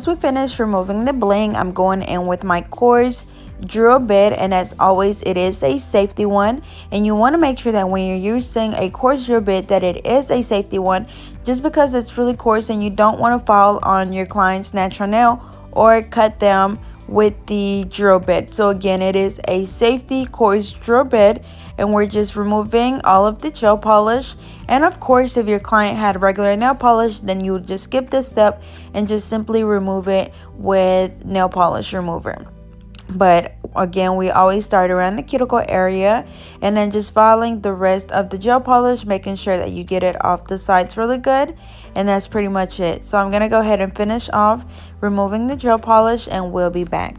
once we finish removing the bling, I'm going in with my coarse drill bit, and as always, it is a safety one, and you want to make sure that when you're using a coarse drill bit that it is a safety one, just because it's really coarse and you don't want to fall on your client's natural nail or cut them with the drill bit. So again, it is a safety coarse drill bit, and we're just removing all of the gel polish. And of course, if your client had regular nail polish, then you would just skip this step and just simply remove it with nail polish remover. But again, we always start around the cuticle area and then just following the rest of the gel polish, making sure that you get it off the sides really good. And that's pretty much it. So I'm going to go ahead and finish off removing the gel polish, and we'll be back.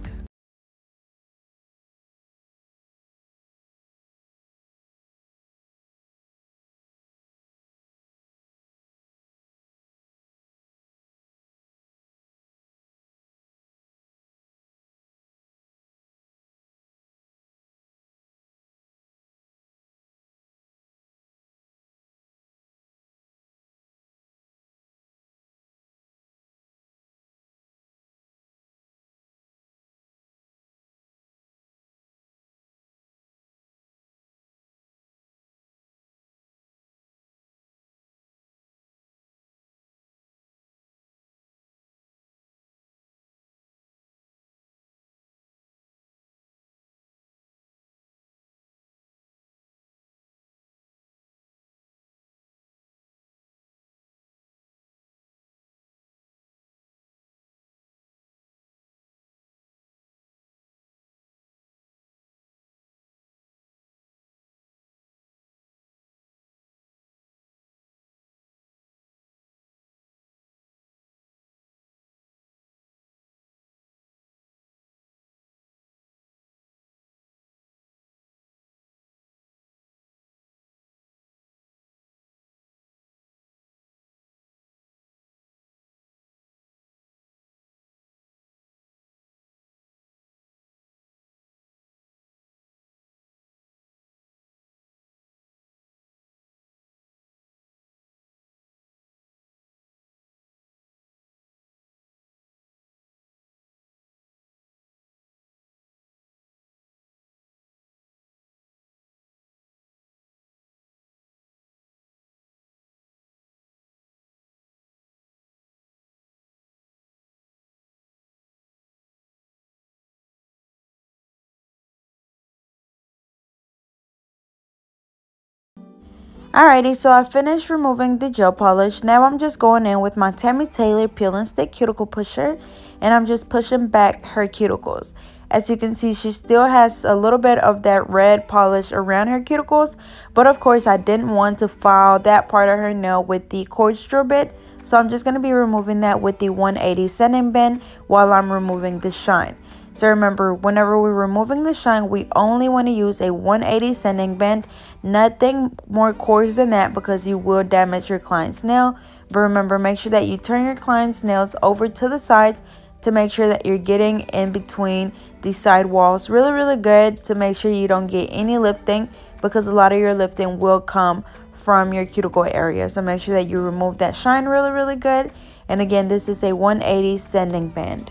Alrighty, so I finished removing the gel polish. Now I'm just going in with my Tammy Taylor Peel and Stick Cuticle Pusher, and I'm just pushing back her cuticles. As you can see, she still has a little bit of that red polish around her cuticles, but of course I didn't want to file that part of her nail with the coarse drill bit, so I'm just going to be removing that with the 180 sanding band while I'm removing the shine. So remember, whenever we're removing the shine, we only want to use a 180 sanding band, nothing more coarse than that, because you will damage your client's nail. But remember, make sure that you turn your client's nails over to the sides to make sure that you're getting in between the side walls really good, to make sure you don't get any lifting, because a lot of your lifting will come from your cuticle area. So make sure that you remove that shine really good. And again, this is a 180 sanding band.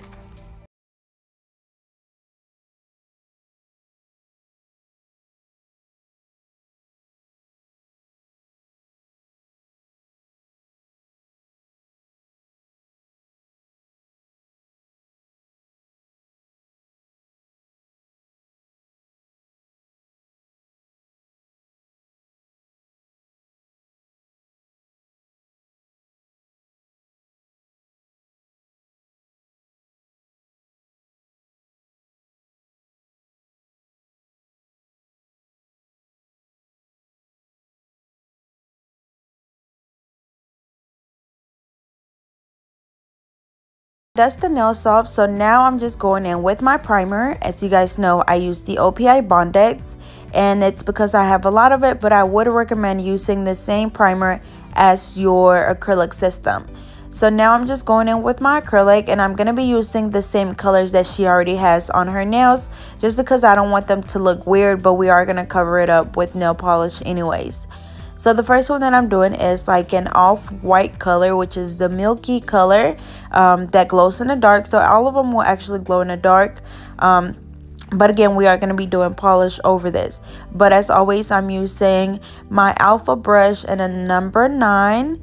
Dust the nails off. So now I'm just going in with my primer. As you guys know, I use the OPI Bondex, and it's because I have a lot of it, but I would recommend using the same primer as your acrylic system. So now I'm just going in with my acrylic, and I'm going to be using the same colors that she already has on her nails, just because I don't want them to look weird, but we are going to cover it up with nail polish anyways. So the first one that I'm doing is like an off-white color, which is the milky color that glows in the dark. So all of them will actually glow in the dark. But again, we are going to be doing polish over this. But as always, I'm using my Alpha brush and a number 9.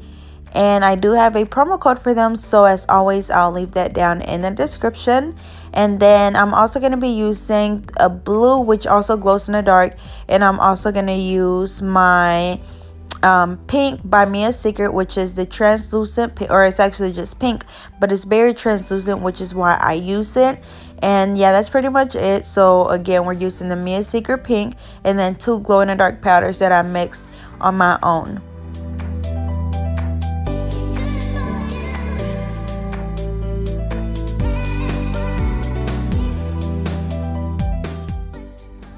And I do have a promo code for them, so as always, I'll leave that down in the description. And then I'm also going to be using a blue, which also glows in the dark. And I'm also going to use my pink by Mia's Secret, which is the translucent pink, or it's actually just pink, but it's very translucent, which is why I use it. And yeah, that's pretty much it. So again, we're using the Mia's Secret pink and then 2 glow in the dark powders that I mixed on my own.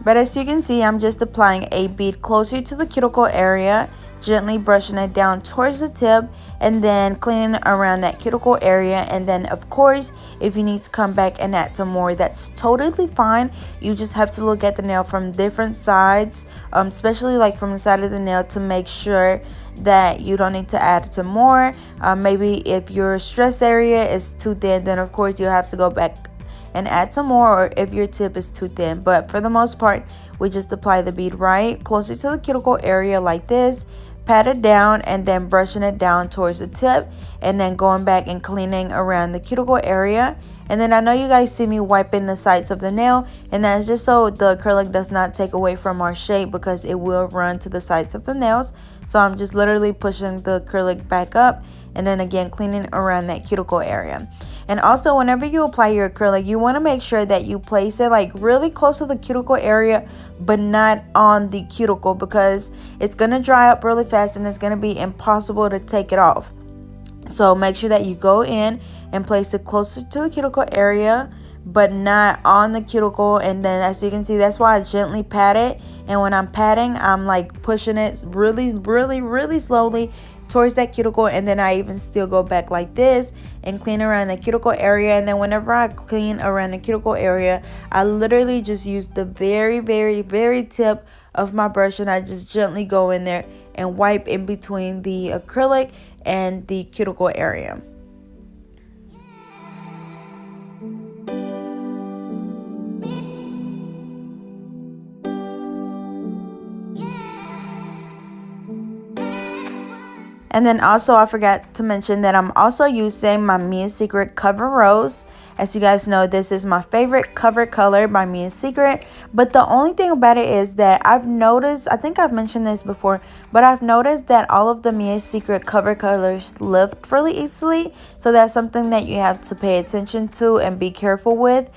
But as you can see, I'm just applying a bead closer to the cuticle area, gently brushing it down towards the tip, and then cleaning around that cuticle area. And then of course, if you need to come back and add some more, that's totally fine. You just have to look at the nail from different sides, especially like from the side of the nail, to make sure that you don't need to add some more. Maybe if your stress area is too thin, then of course you'll have to go back and add some more, or if your tip is too thin. But for the most part, we just apply the bead right closer to the cuticle area like this, pat it down, and then brushing it down towards the tip, and then going back and cleaning around the cuticle area. And then I know you guys see me wiping the sides of the nail, and that's just so the acrylic does not take away from our shape, because it will run to the sides of the nails. So I'm just literally pushing the acrylic back up, and then again cleaning around that cuticle area. And also, whenever you apply your acrylic, you want to make sure that you place it like really close to the cuticle area, but not on the cuticle, because it's going to dry up really fast and it's going to be impossible to take it off. So make sure that you go in and place it closer to the cuticle area, but not on the cuticle. And then as you can see, that's why I gently pat it. And when I'm patting, I'm like pushing it really slowly towards that cuticle. And then I even still go back like this and clean around the cuticle area. And then whenever I clean around the cuticle area, I literally just use the very tip of my brush, and I just gently go in there and wipe in between the acrylic and the cuticle area. And then also, I forgot to mention that I'm also using my Mia's Secret Cover Rose. As you guys know, this is my favorite cover color by Mia's Secret. But the only thing about it is that I've noticed, I think I've mentioned this before, but I've noticed that all of the Mia's Secret cover colors lift really easily. So that's something that you have to pay attention to and be careful with,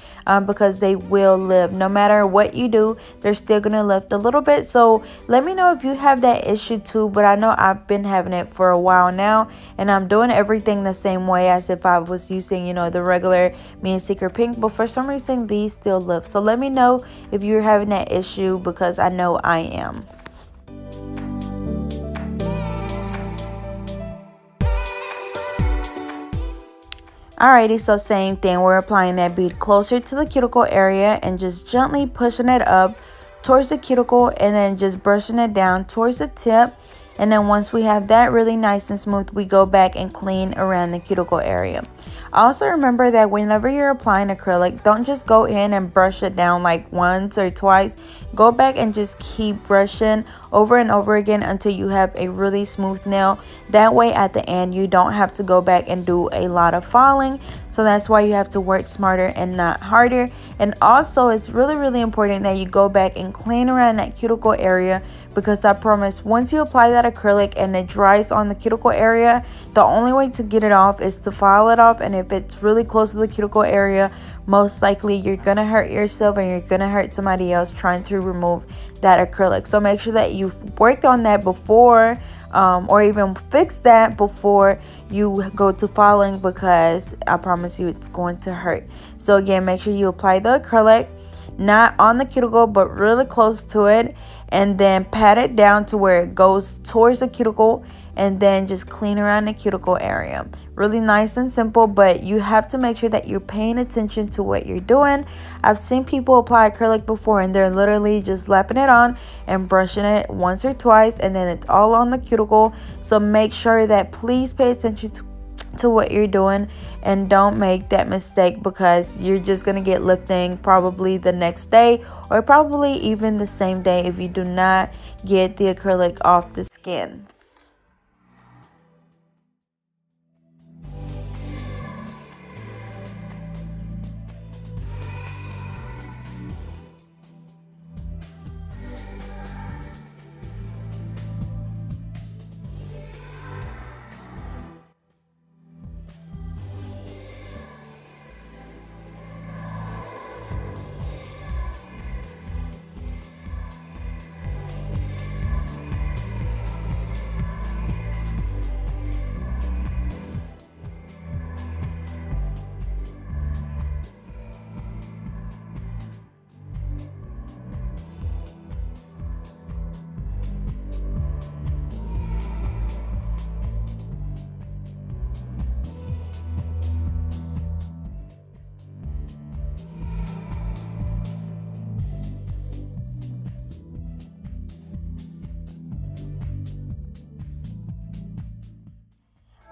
because they will lift. No matter what you do, they're still going to lift a little bit. So let me know if you have that issue too. But I know I've been having it for a while now, and I'm doing everything the same way as if I was using, you know, the regular Mia's Secret pink, but for some reason these still lift. So let me know if you're having that issue, because I know I am. Alrighty, so same thing, we're applying that bead closer to the cuticle area and just gently pushing it up towards the cuticle, and then just brushing it down towards the tip. And then once we have that really nice and smooth, we go back and clean around the cuticle area. Also remember that whenever you're applying acrylic, don't just go in and brush it down like once or twice. Go back and just keep brushing over and over again until you have a really smooth nail. That way at the end, you don't have to go back and do a lot of filing. So that's why you have to work smarter and not harder. And also, it's really important that you go back and clean around that cuticle area, because I promise once you apply that acrylic and it dries on the cuticle area, the only way to get it off is to file it off. And if it's really close to the cuticle area, most likely you're gonna hurt yourself and you're gonna hurt somebody else trying to remove that acrylic. So make sure that you've worked on that before, or even fix that before you go to filing, because I promise you it's going to hurt. So again, make sure you apply the acrylic. not on the cuticle but really close to it, and then pat it down to where it goes towards the cuticle, and then just clean around the cuticle area. Really nice and simple, but you have to make sure that you're paying attention to what you're doing. I've seen people apply acrylic before and they're literally just slapping it on and brushing it once or twice, and then it's all on the cuticle. So make sure that please pay attention to what you're doing and don't make that mistake, because you're just going to get lifting probably the next day or probably even the same day if you do not get the acrylic off the skin.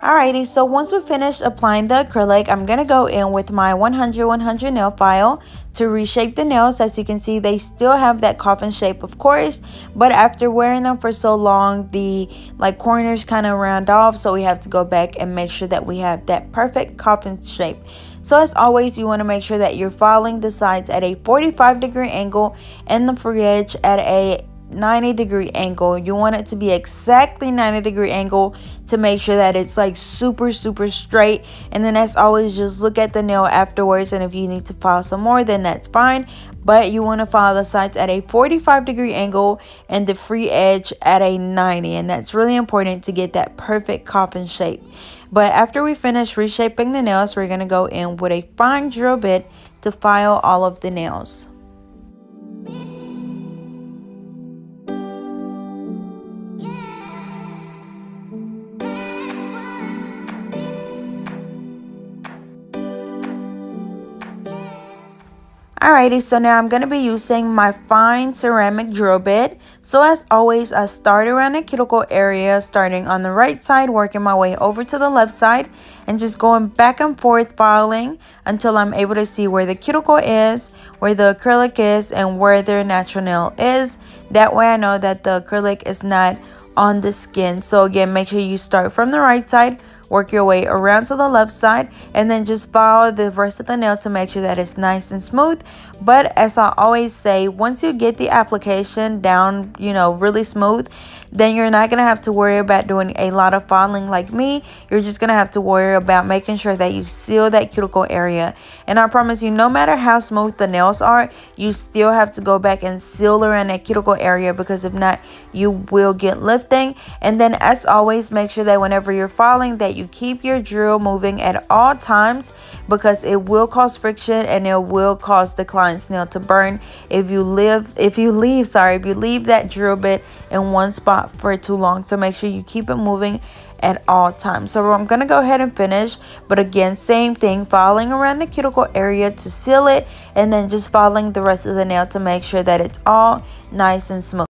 Alrighty, so once we finish applying the acrylic, I'm going to go in with my 100 nail file to reshape the nails. As you can see, they still have that coffin shape, of course, but after wearing them for so long, the corners kind of round off, so we have to go back and make sure that we have that perfect coffin shape. So as always, you want to make sure that you're filing the sides at a 45-degree angle and the free edge at a 90-degree angle. You want it to be exactly 90-degree angle to make sure that it's super straight. And then as always, just look at the nail afterwards, and if you need to file some more, then that's fine. But you want to file the sides at a 45-degree angle and the free edge at a 90, and that's really important to get that perfect coffin shape. But after we finish reshaping the nails, we're going to go in with a fine drill bit to file all of the nails. Alrighty, so now I'm going to be using my fine ceramic drill bit. So as always, I start around the cuticle area, starting on the right side, working my way over to the left side, and just going back and forth filing until I'm able to see where the cuticle is, where the acrylic is, and where their natural nail is. That way I know that the acrylic is not on the skin. So again, make sure you start from the right side, work your way around to the left side, and then just follow the rest of the nail to make sure that it's nice and smooth. But as I always say, once you get the application down, really smooth, then you're not gonna have to worry about doing a lot of filing like me. You're just gonna have to worry about making sure that you seal that cuticle area. And I promise you, no matter how smooth the nails are, you still have to go back and seal around that cuticle area, because if not, you will get lifting. And then as always, make sure that whenever you're filing, that you keep your drill moving at all times, because it will cause friction and it will cause the client's nail to burn if you leave that drill bit in one spot for too long. So make sure you keep it moving at all times. So I'm gonna go ahead and finish, but again, same thing, filing around the cuticle area to seal it, and then just filing the rest of the nail to make sure that it's all nice and smooth.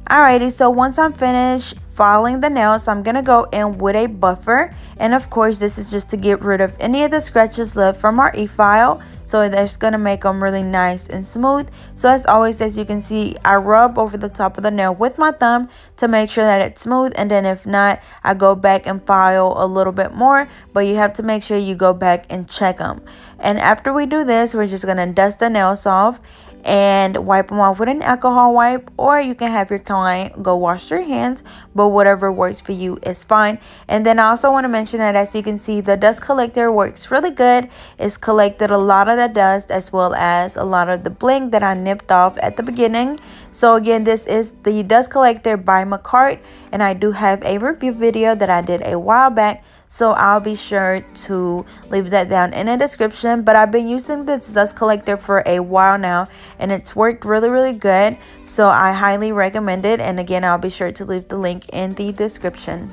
Alrighty, so once I'm finished filing the nails, I'm gonna go in with a buffer, and of course this is just to get rid of any of the scratches left from our e-file, so that's gonna make them really nice and smooth. So as always, as you can see, I rub over the top of the nail with my thumb to make sure that it's smooth, and then if not, I go back and file a little bit more, but you have to make sure you go back and check them. And after we do this, we're just gonna dust the nails off and wipe them off with an alcohol wipe, or you can have your client go wash their hands, but whatever works for you is fine. And then I also want to mention that, as you can see, the dust collector works really good. It's collected a lot of the dust as well as a lot of the bling that I nipped off at the beginning. So again, this is the dust collector by McCart, and I do have a review video that I did a while back, so I'll be sure to leave that down in the description. But I've been using this dust collector for a while now, and it's worked really good, so I highly recommend it. And again, I'll be sure to leave the link in the description.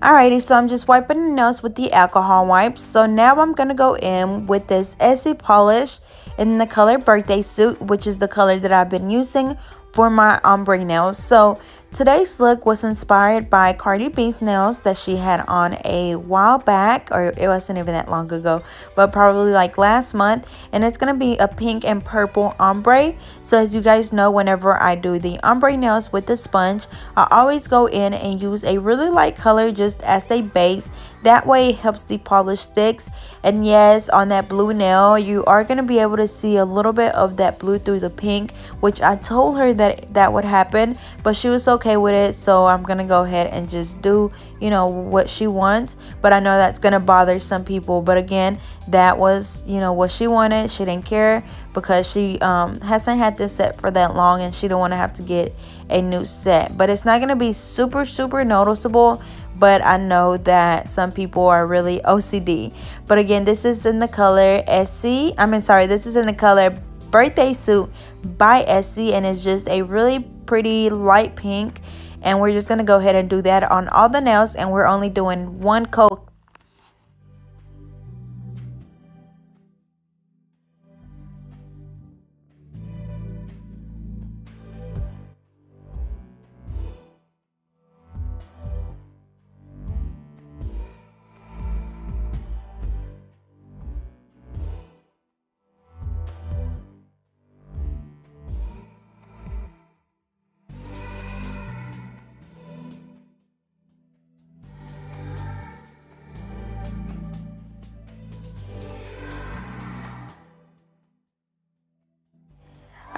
Alrighty, so I'm just wiping the nails with the alcohol wipes. So now I'm going to go in with this ESSIE polish in the color Birthday Suit, which is the color that I've been using for my ombre nails. So today's look was inspired by Cardi B's nails that she had on a while back, or it wasn't even that long ago, but probably like last month. And it's going to be a pink and purple ombre. So as you guys know, whenever I do the ombre nails with the sponge, I always go in and use a really light color just as a base. That way it helps the polish sticks. And yes, on that blue nail, you are going to be able to see a little bit of that blue through the pink, which I told her that would happen, but she was okay with it. So I'm going to go ahead and just do, you know, what she wants. But I know that's going to bother some people. But again, that was, you know, what she wanted. She didn't care because she hasn't had this set for that long, and she don't want to have to get a new set. But it's not going to be super noticeable. But I know that some people are really OCD. But again, this is in the color ESSIE. This is in the color Birthday Suit by ESSIE, and it's just a really pretty light pink. And we're just going to go ahead and do that on all the nails, and we're only doing one coat.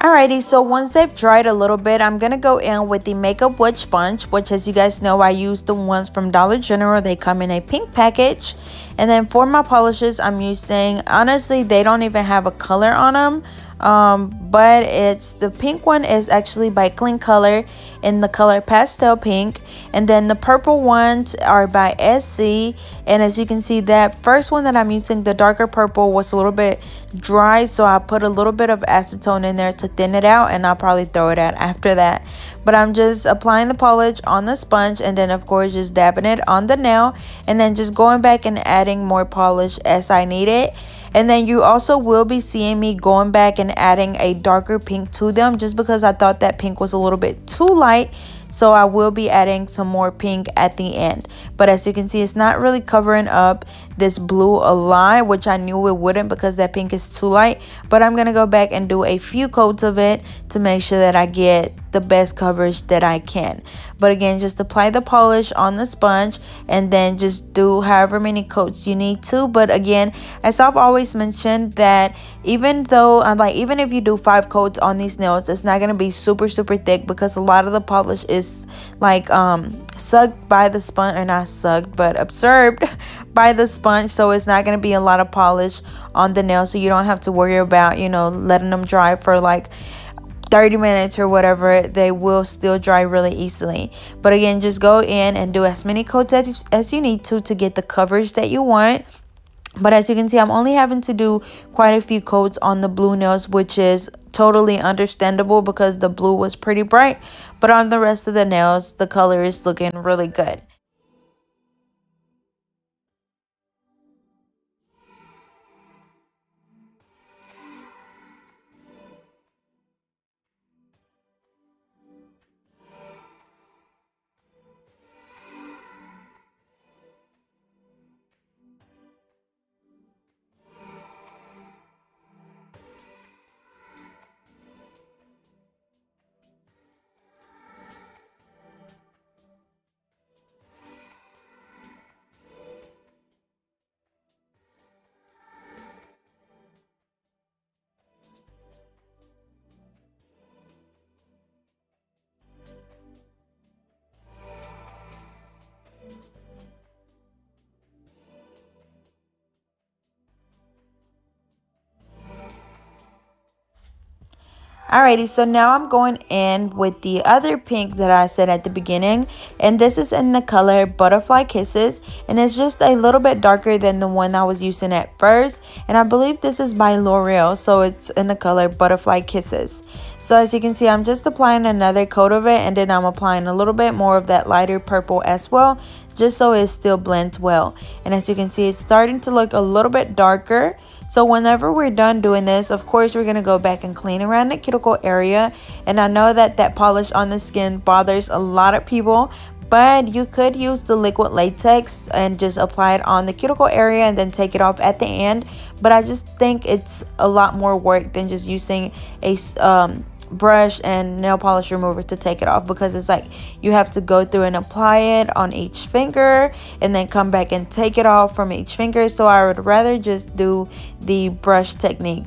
Alrighty, so once they've dried a little bit, I'm going to go in with the Makeup Wood Sponge, which, as you guys know, I use the ones from Dollar General. They come in a pink package. And then for my polishes, I'm using, honestly, they don't even have a color on them. But it's the pink one is actually by Clean Color in the color Pastel Pink, and then the purple ones are by ESSIE. And as you can see, that first one that I'm using, the darker purple, was a little bit dry, so I put a little bit of acetone in there to thin it out, and I'll probably throw it out after that. But I'm just applying the polish on the sponge, and then of course just dabbing it on the nail, and then just going back and adding more polish as I need it. And then you also will be seeing me going back and adding a darker pink to them, just because I thought that pink was a little bit too light. So I will be adding some more pink at the end. But as you can see, it's not really covering up this blue a lot, which I knew it wouldn't because that pink is too light. But I'm going to go back and do a few coats of it to make sure that I get the best coverage that I can. But again, just apply the polish on the sponge and then just do however many coats you need to. But again, as I've always mentioned, that even if you do 5 coats on these nails, it's not going to be super thick, because a lot of the polish is like sucked by the sponge, or not sucked, but absorbed by the sponge. So it's not going to be a lot of polish on the nail, so you don't have to worry about, you know, letting them dry for like 30 minutes or whatever. They will still dry really easily. But again, just go in and do as many coats as you need to get the coverage that you want. But as you can see, I'm only having to do quite a few coats on the blue nails, which is totally understandable because the blue was pretty bright. But on the rest of the nails, the color is looking really good. Alrighty, so now I'm going in with the other pink that I said at the beginning, and this is in the color Butterfly Kisses, and it's just a little bit darker than the one I was using at first, and I believe this is by L'Oreal, so it's in the color Butterfly Kisses. So as you can see, I'm just applying another coat of it, and then I'm applying a little bit more of that lighter purple as well, just so it still blends well. And as you can see, it's starting to look a little bit darker. So whenever we're done doing this, of course, we're going to go back and clean around the cuticle area. And I know that polish on the skin bothers a lot of people, but you could use the liquid latex and just apply it on the cuticle area and then take it off at the end. But I just think it's a lot more work than just using a brush and nail polish remover to take it off, because it's like you have to go through and apply it on each finger and then come back and take it off from each finger. So I would rather just do the brush technique.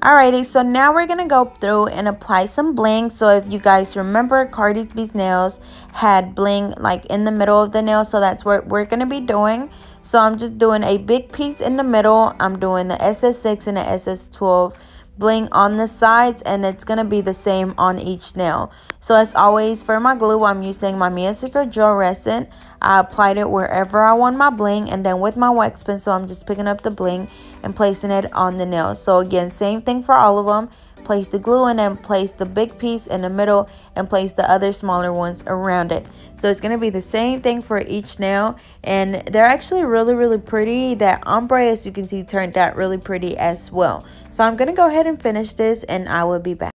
Alrighty, so now we're gonna go through and apply some bling. So if you guys remember, Cardi's B's nails had bling like in the middle of the nail, so that's what we're gonna be doing. So I'm just doing a big piece in the middle. I'm doing the SS6 and the SS12 bling on the sides, and it's gonna be the same on each nail. So as always, for my glue, I'm using my Mia Secret Gel Resin. I applied it wherever I want my bling, and then with my wax pencil, I'm just picking up the bling and placing it on the nail. So again, same thing for all of them. Place the glue and then place the big piece in the middle and place the other smaller ones around it. So it's going to be the same thing for each nail, and they're actually really pretty. That ombre, as you can see, turned out really pretty as well. So I'm going to go ahead and finish this, and I will be back.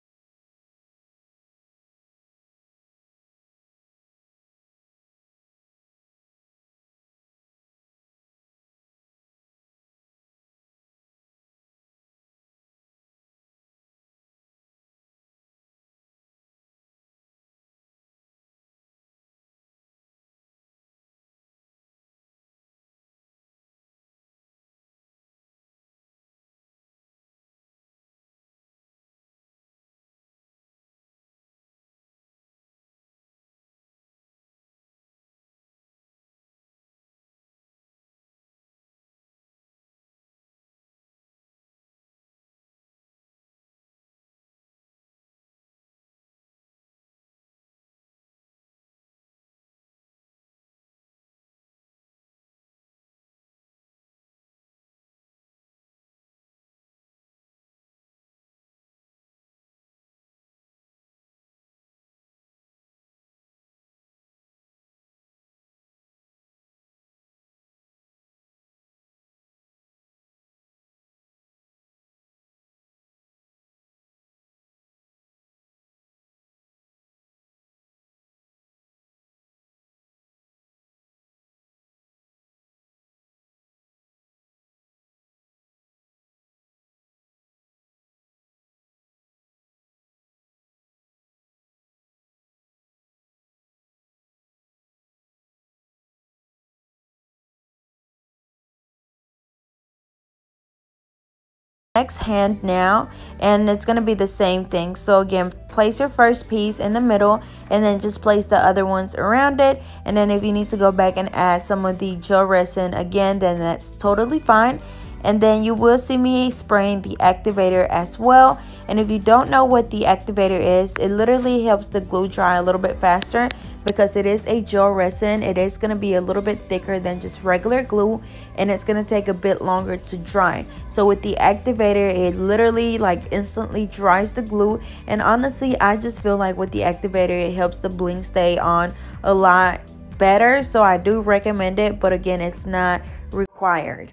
next hand now, and it's going to be the same thing. So again, place your first piece in the middle and then just place the other ones around it. And then if you need to go back and add some of the gel resin again, then that's totally fine. And then you will see me spraying the activator as well. And if you don't know what the activator is, it literally helps the glue dry a little bit faster because it is a gel resin. It is going to be a little bit thicker than just regular glue, and it's going to take a bit longer to dry. So with the activator, it literally like instantly dries the glue. And honestly, I just feel like with the activator, it helps the bling stay on a lot better. So I do recommend it, but again, it's not required.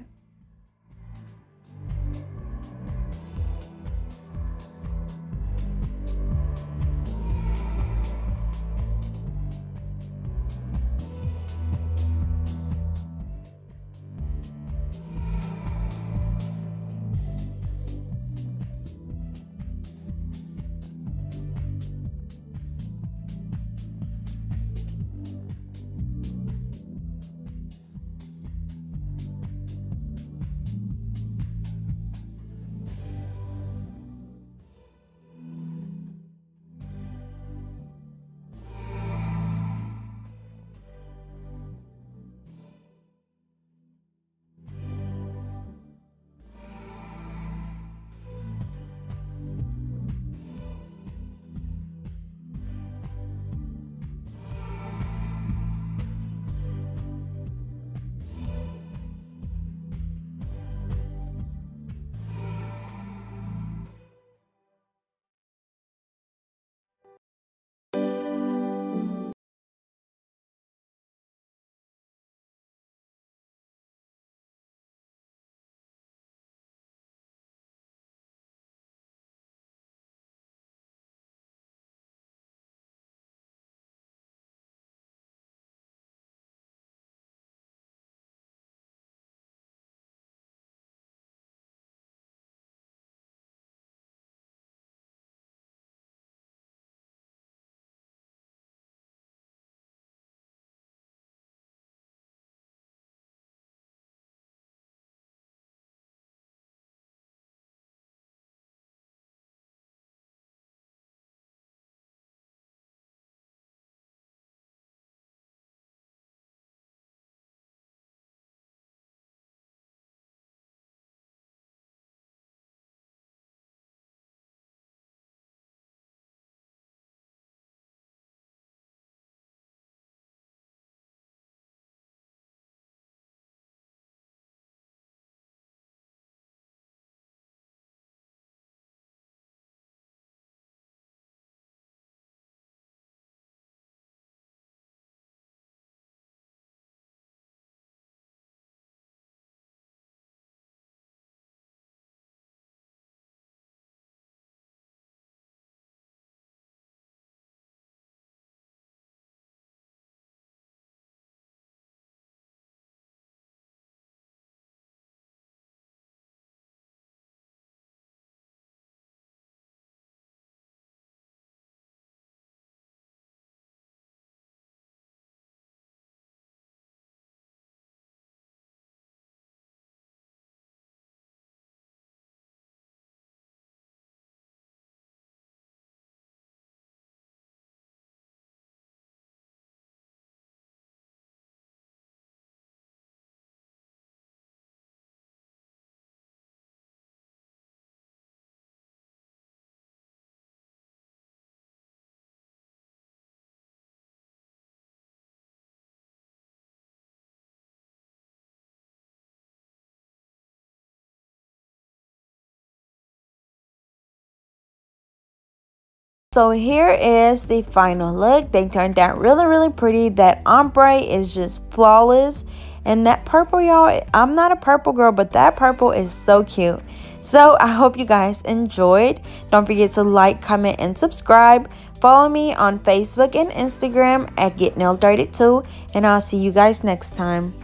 So here is the final look. They turned out really pretty. That ombre is just flawless. And that purple, y'all, I'm not a purple girl, but that purple is so cute. So I hope you guys enjoyed. Don't forget to like, comment, and subscribe. Follow me on Facebook and Instagram at GetNailDirted2. And I'll see you guys next time.